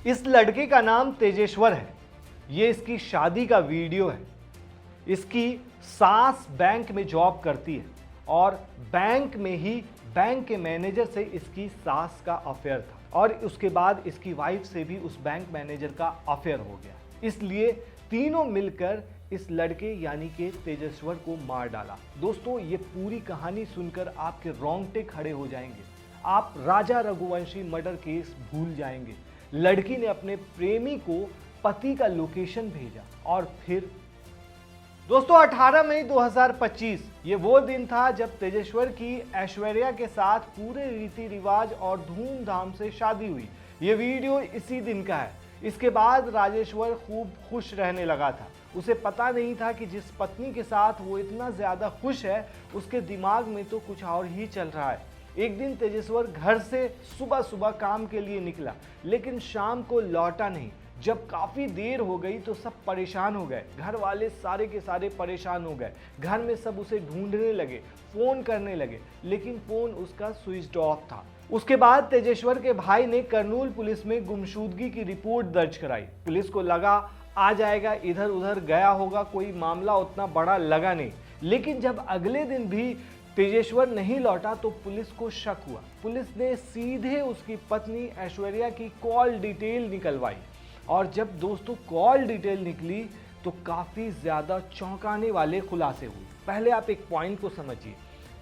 इस लड़के का नाम तेजेश्वर है। ये इसकी शादी का वीडियो है। इसकी सास बैंक में जॉब करती है और बैंक में ही बैंक के मैनेजर से इसकी सास का अफेयर था और उसके बाद इसकी वाइफ से भी उस बैंक मैनेजर का अफेयर हो गया। इसलिए तीनों मिलकर इस लड़के यानी कि तेजेश्वर को मार डाला। दोस्तों, ये पूरी कहानी सुनकर आपके रोंगटे खड़े हो जाएंगे। आप राजा रघुवंशी मर्डर केस भूल जाएंगे। लड़की ने अपने प्रेमी को पति का लोकेशन भेजा और फिर दोस्तों 18 मई 2025 ये वो दिन था जब तेजेश्वर की ऐश्वर्या के साथ पूरे रीति रिवाज और धूमधाम से शादी हुई। ये वीडियो इसी दिन का है। इसके बाद राजेश्वर खूब खुश रहने लगा था। उसे पता नहीं था कि जिस पत्नी के साथ वो इतना ज़्यादा खुश है उसके दिमाग में तो कुछ और ही चल रहा है। एक दिन तेजेश्वर घर से सुबह सुबह काम के लिए निकला, लेकिन शाम को लौटा नहीं। जब काफ़ी देर हो गई तो सब परेशान हो गए। घर वाले सारे के सारे परेशान हो गए। घर में सब उसे ढूंढने लगे, फ़ोन करने लगे, लेकिन फ़ोन उसका स्विच ऑफ था। उसके बाद तेजेश्वर के भाई ने करनूल पुलिस में गुमशुदगी की रिपोर्ट दर्ज कराई। पुलिस को लगा आ जाएगा, इधर उधर गया होगा, कोई मामला उतना बड़ा लगा नहीं। लेकिन जब अगले दिन भी तेजेश्वर नहीं लौटा तो पुलिस को शक हुआ। पुलिस ने सीधे उसकी पत्नी ऐश्वर्या की कॉल डिटेल निकलवाई और जब दोस्तों कॉल डिटेल निकली तो काफ़ी ज़्यादा चौंकाने वाले खुलासे हुए। पहले आप एक पॉइंट को समझिए।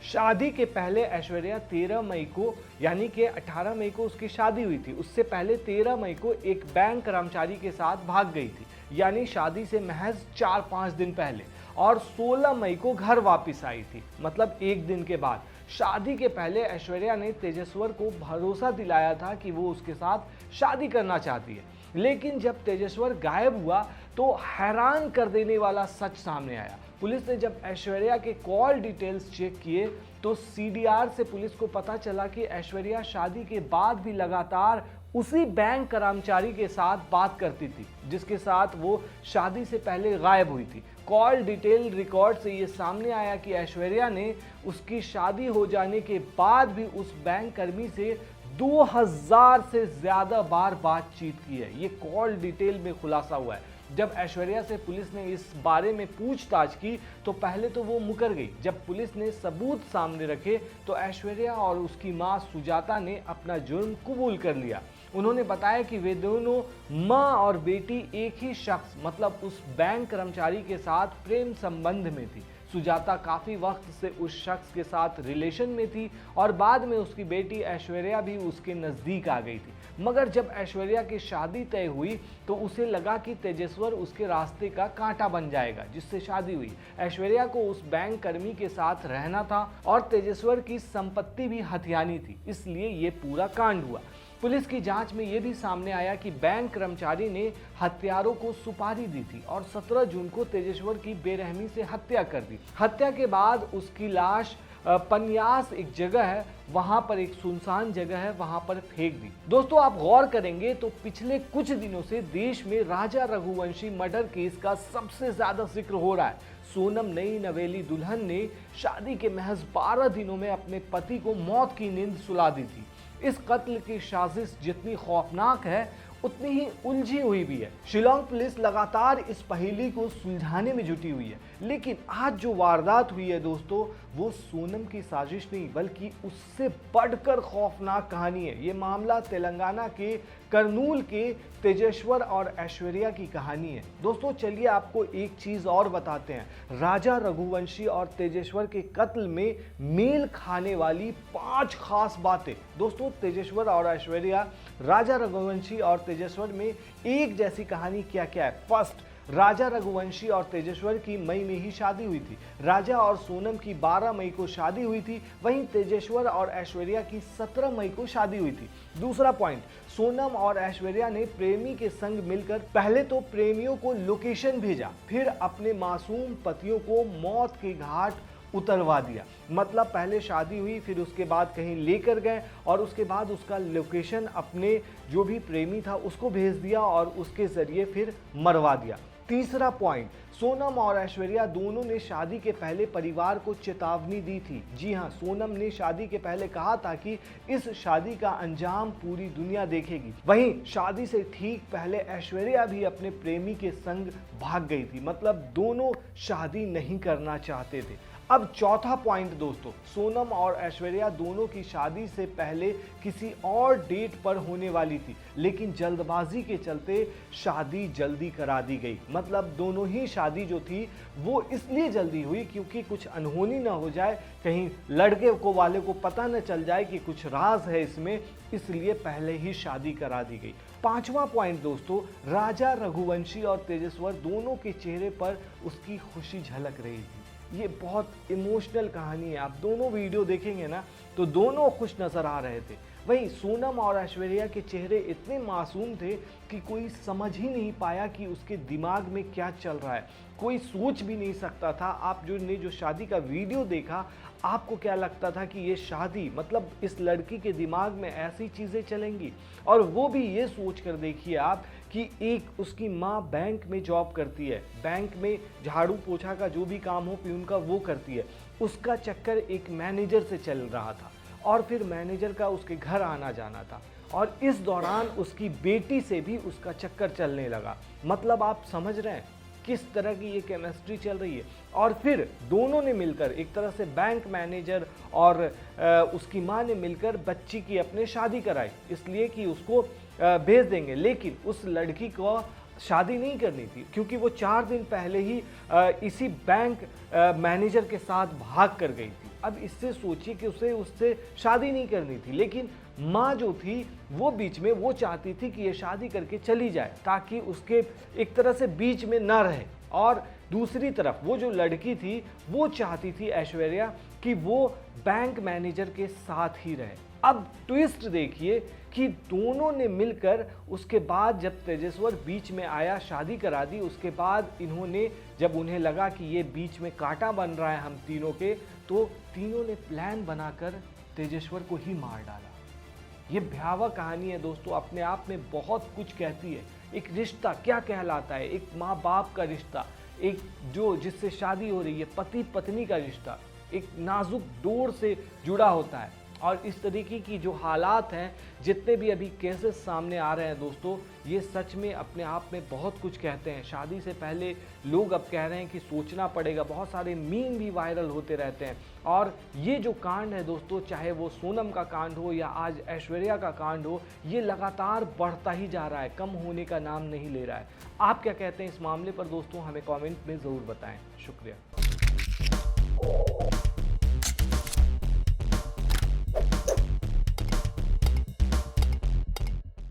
शादी के पहले ऐश्वर्या 13 मई को यानी कि 18 मई को उसकी शादी हुई थी। उससे पहले 13 मई को एक बैंक कर्मचारी के साथ भाग गई थी, यानी शादी से महज 4-5 दिन पहले, और 16 मई को घर वापस आई थी, मतलब एक दिन के बाद। शादी के पहले ऐश्वर्या ने तेजेश्वर को भरोसा दिलाया था कि वो उसके साथ शादी करना चाहती है। लेकिन जब तेजेश्वर गायब हुआ तो हैरान कर देने वाला सच सामने आया। पुलिस ने जब ऐश्वर्या के कॉल डिटेल्स चेक किए तो सीडीआर से पुलिस को पता चला कि ऐश्वर्या शादी के बाद भी लगातार उसी बैंक कर्मचारी के साथ बात करती थी जिसके साथ वो शादी से पहले गायब हुई थी। कॉल डिटेल रिकॉर्ड से ये सामने आया कि ऐश्वर्या ने उसकी शादी हो जाने के बाद भी उस बैंक कर्मी से 2000 से ज़्यादा बार बातचीत की है। ये कॉल डिटेल में खुलासा हुआ है। जब ऐश्वर्या से पुलिस ने इस बारे में पूछताछ की तो पहले तो वो मुकर गई। जब पुलिस ने सबूत सामने रखे तो ऐश्वर्या और उसकी मां सुजाता ने अपना जुर्म कबूल कर लिया। उन्होंने बताया कि वे दोनों मां और बेटी एक ही शख्स मतलब उस बैंक कर्मचारी के साथ प्रेम संबंध में थी। सुजाता काफ़ी वक्त से उस शख्स के साथ रिलेशन में थी और बाद में उसकी बेटी ऐश्वर्या भी उसके नज़दीक आ गई थी। मगर जब ऐश्वर्या की शादी तय हुई तो उसे लगा कि तेजेश्वर उसके रास्ते का कांटा बन जाएगा जिससे शादी हुई। ऐश्वर्या को उस बैंक कर्मी के साथ रहना था और तेजेश्वर की संपत्ति भी हथियानी थी, इसलिए ये पूरा कांड हुआ। पुलिस की जांच में यह भी सामने आया कि बैंक कर्मचारी ने हत्यारों को सुपारी दी थी और 17 जून को तेजेश्वर की बेरहमी से हत्या कर दी। हत्या के बाद उसकी लाश पन्यास एक जगह है, वहां पर एक सुनसान जगह है, वहां पर फेंक दी। दोस्तों, आप गौर करेंगे तो पिछले कुछ दिनों से देश में राजा रघुवंशी मर्डर केस का सबसे ज्यादा जिक्र हो रहा है। सोनम नई नवेली दुल्हन ने शादी के महज 12 दिनों में अपने पति को मौत की नींद सुला दी थी। इस कत्ल की साजिश जितनी खौफनाक है उतनी ही उलझी हुई भी है। शिलोंग पुलिस लगातार इस पहेली को सुलझाने में जुटी हुई है, लेकिन आज जो वारदात हुई है दोस्तों, वो सोनम की साजिश नहीं बल्कि उससे बढ़कर खौफनाक कहानी है। ये मामला तेलंगाना के करनूल के तेजेश्वर और ऐश्वर्या की कहानी है। दोस्तों, चलिए आपको एक चीज़ और बताते हैं। राजा रघुवंशी और तेजेश्वर के कत्ल में मेल खाने वाली 5 खास बातें। दोस्तों, तेजेश्वर और ऐश्वर्या, राजा रघुवंशी और तेजेश्वर में एक जैसी कहानी क्या क्या है। फर्स्ट, राजा रघुवंशी और तेजेश्वर की मई में ही शादी हुई थी। राजा और सोनम की 12 मई को शादी हुई थी, वहीं तेजेश्वर और ऐश्वर्या की 17 मई को शादी हुई थी। दूसरा पॉइंट, सोनम और ऐश्वर्या ने प्रेमी के संग मिलकर पहले तो प्रेमियों को लोकेशन भेजा, फिर अपने मासूम पतियों को मौत के घाट उतरवा दिया। मतलब पहले शादी हुई, फिर उसके बाद कहीं लेकर गए और उसके बाद उसका लोकेशन अपने जो भी प्रेमी था उसको भेज दिया और उसके ज़रिए फिर मरवा दिया। तीसरा पॉइंट, सोनम और ऐश्वर्या दोनों ने शादी के पहले परिवार को चेतावनी दी थी। जी हां, सोनम ने शादी के पहले कहा था कि इस शादी का अंजाम पूरी दुनिया देखेगी। वहीं शादी से ठीक पहले ऐश्वर्या भी अपने प्रेमी के संग भाग गई थी, मतलब दोनों शादी नहीं करना चाहते थे। अब चौथा पॉइंट दोस्तों, सोनम और ऐश्वर्या दोनों की शादी से पहले किसी और डेट पर होने वाली थी, लेकिन जल्दबाजी के चलते शादी जल्दी करा दी गई। मतलब दोनों ही शादी जो थी वो इसलिए जल्दी हुई क्योंकि कुछ अनहोनी ना हो जाए, कहीं लड़के को वाले को पता न चल जाए कि कुछ राज है इसमें, इसलिए पहले ही शादी करा दी गई। पांचवा पॉइंट दोस्तों, राजा रघुवंशी और तेजस्वर दोनों के चेहरे पर उसकी खुशी झलक रही थी। ये बहुत इमोशनल कहानी है, आप दोनों वीडियो देखेंगे ना तो दोनों खुश नजर आ रहे थे। वहीं सोनम और ऐश्वर्या के चेहरे इतने मासूम थे कि कोई समझ ही नहीं पाया कि उसके दिमाग में क्या चल रहा है, कोई सोच भी नहीं सकता था। आप जो शादी का वीडियो देखा, आपको क्या लगता था कि ये शादी, मतलब इस लड़की के दिमाग में ऐसी चीज़ें चलेंगी? और वो भी ये सोच कर देखिए आप कि एक उसकी माँ बैंक में जॉब करती है, बैंक में झाड़ू पोछा का जो भी काम हो पियून का वो करती है, उसका चक्कर एक मैनेजर से चल रहा था और फिर मैनेजर का उसके घर आना जाना था, और इस दौरान उसकी बेटी से भी उसका चक्कर चलने लगा। मतलब आप समझ रहे हैं किस तरह की ये केमिस्ट्री चल रही है। और फिर दोनों ने मिलकर, एक तरह से बैंक मैनेजर और उसकी माँ ने मिलकर बच्ची की अपने शादी कराई, इसलिए कि उसको भेज देंगे, लेकिन उस लड़की को शादी नहीं करनी थी क्योंकि वो 4 दिन पहले ही इसी बैंक मैनेजर के साथ भाग कर गई थी। अब इससे सोचिए कि उसे उससे शादी नहीं करनी थी, लेकिन माँ जो थी वो बीच में वो चाहती थी कि ये शादी करके चली जाए ताकि उसके एक तरह से बीच में ना रहे। और दूसरी तरफ वो जो लड़की थी वो चाहती थी ऐश्वर्या कि वो बैंक मैनेजर के साथ ही रहे। अब ट्विस्ट देखिए कि दोनों ने मिलकर उसके बाद जब तेजस्वर बीच में आया, शादी करा दी, उसके बाद इन्होंने, जब उन्हें लगा कि ये बीच में कांटा बन रहा है हम तीनों के, तो तीनों ने प्लान बनाकर तेजस्वर को ही मार डाला। ये भयावह कहानी है दोस्तों, अपने आप में बहुत कुछ कहती है। एक रिश्ता क्या कहलाता है, एक माँ बाप का रिश्ता, एक जो जिससे शादी हो रही है, पति पत्नी का रिश्ता, एक नाजुक डोर से जुड़ा होता है। और इस तरीके की जो हालात हैं, जितने भी अभी केसेस सामने आ रहे हैं दोस्तों, ये सच में अपने आप में बहुत कुछ कहते हैं। शादी से पहले लोग अब कह रहे हैं कि सोचना पड़ेगा, बहुत सारे मीम भी वायरल होते रहते हैं। और ये जो कांड है दोस्तों, चाहे वो सोनम का कांड हो या आज ऐश्वर्या का कांड हो, ये लगातार बढ़ता ही जा रहा है, कम होने का नाम नहीं ले रहा है। आप क्या कहते हैं इस मामले पर दोस्तों, हमें कॉमेंट में ज़रूर बताएं। शुक्रिया।